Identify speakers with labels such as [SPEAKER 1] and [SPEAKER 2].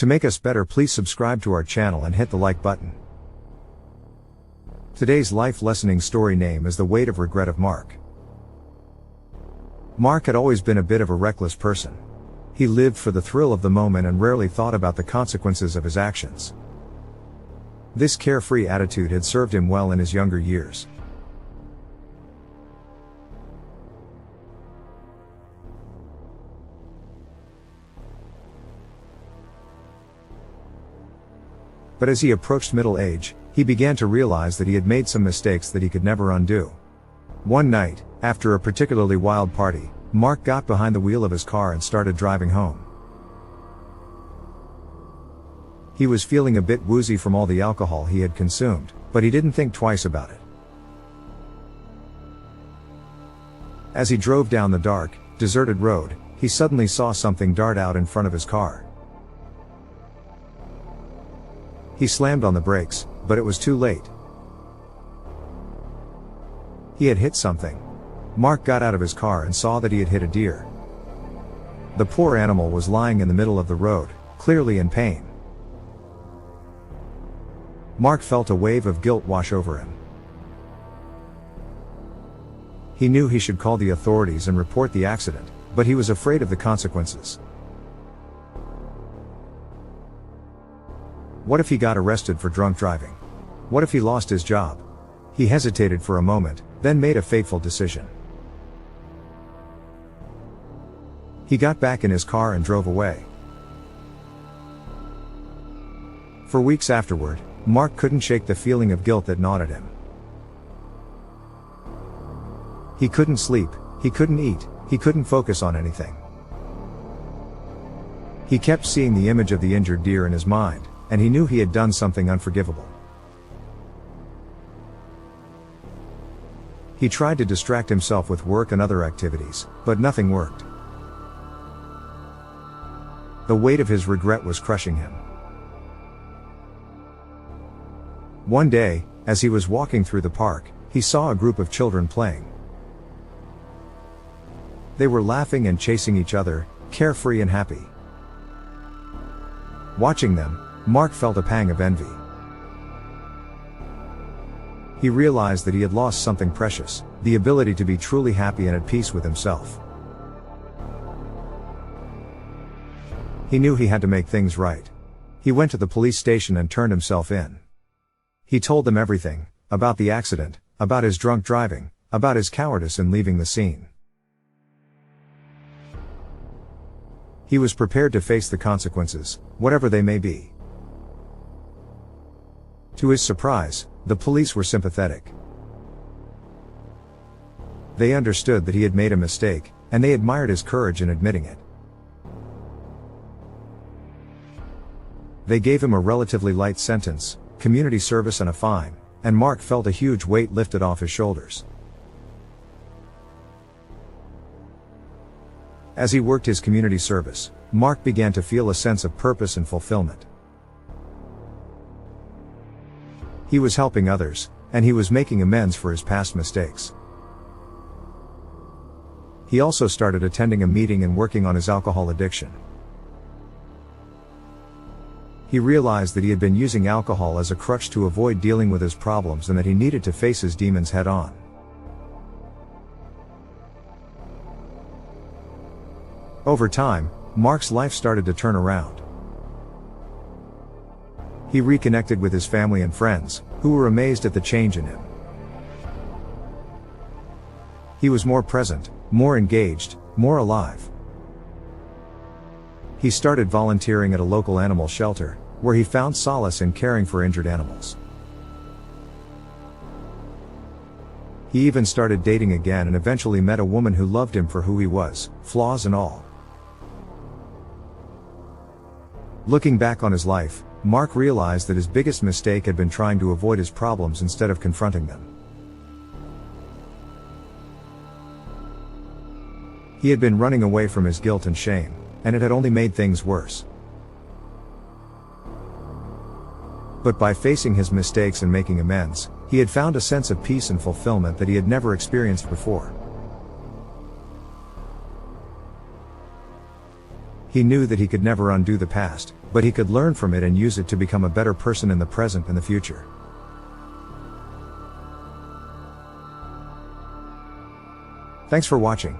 [SPEAKER 1] To make us better, please subscribe to our channel and hit the like button. Today's life lessoning story name is The Weight of Regret of Mark. Mark had always been a bit of a reckless person. He lived for the thrill of the moment and rarely thought about the consequences of his actions. This carefree attitude had served him well in his younger years. But as he approached middle age, he began to realize that he had made some mistakes that he could never undo. One night, after a particularly wild party, Mark got behind the wheel of his car and started driving home. He was feeling a bit woozy from all the alcohol he had consumed, but he didn't think twice about it. As he drove down the dark, deserted road, he suddenly saw something dart out in front of his car. He slammed on the brakes, but it was too late. He had hit something. Mark got out of his car and saw that he had hit a deer. The poor animal was lying in the middle of the road, clearly in pain. Mark felt a wave of guilt wash over him. He knew he should call the authorities and report the accident, but he was afraid of the consequences. What if he got arrested for drunk driving? What if he lost his job? He hesitated for a moment, then made a fateful decision. He got back in his car and drove away. For weeks afterward, Mark couldn't shake the feeling of guilt that gnawed at him. He couldn't sleep, he couldn't eat, he couldn't focus on anything. He kept seeing the image of the injured deer in his mind, and he knew he had done something unforgivable. He tried to distract himself with work and other activities, but nothing worked. The weight of his regret was crushing him. One day, as he was walking through the park, he saw a group of children playing. They were laughing and chasing each other, carefree and happy. Watching them, Mark felt a pang of envy. He realized that he had lost something precious, the ability to be truly happy and at peace with himself. He knew he had to make things right. He went to the police station and turned himself in. He told them everything, about the accident, about his drunk driving, about his cowardice in leaving the scene. He was prepared to face the consequences, whatever they may be. To his surprise, the police were sympathetic. They understood that he had made a mistake, and they admired his courage in admitting it. They gave him a relatively light sentence, community service and a fine, and Mark felt a huge weight lifted off his shoulders. As he worked his community service, Mark began to feel a sense of purpose and fulfillment. He was helping others, and he was making amends for his past mistakes. He also started attending a meeting and working on his alcohol addiction. He realized that he had been using alcohol as a crutch to avoid dealing with his problems and that he needed to face his demons head on. Over time, Mark's life started to turn around. He reconnected with his family and friends, who were amazed at the change in him. He was more present, more engaged, more alive. He started volunteering at a local animal shelter, where he found solace in caring for injured animals. He even started dating again and eventually met a woman who loved him for who he was, flaws and all. Looking back on his life, Mark realized that his biggest mistake had been trying to avoid his problems instead of confronting them. He had been running away from his guilt and shame, and it had only made things worse. But by facing his mistakes and making amends, he had found a sense of peace and fulfillment that he had never experienced before. He knew that he could never undo the past, But he could learn from it and use it to become a better person in the present and the future. Thanks for watching.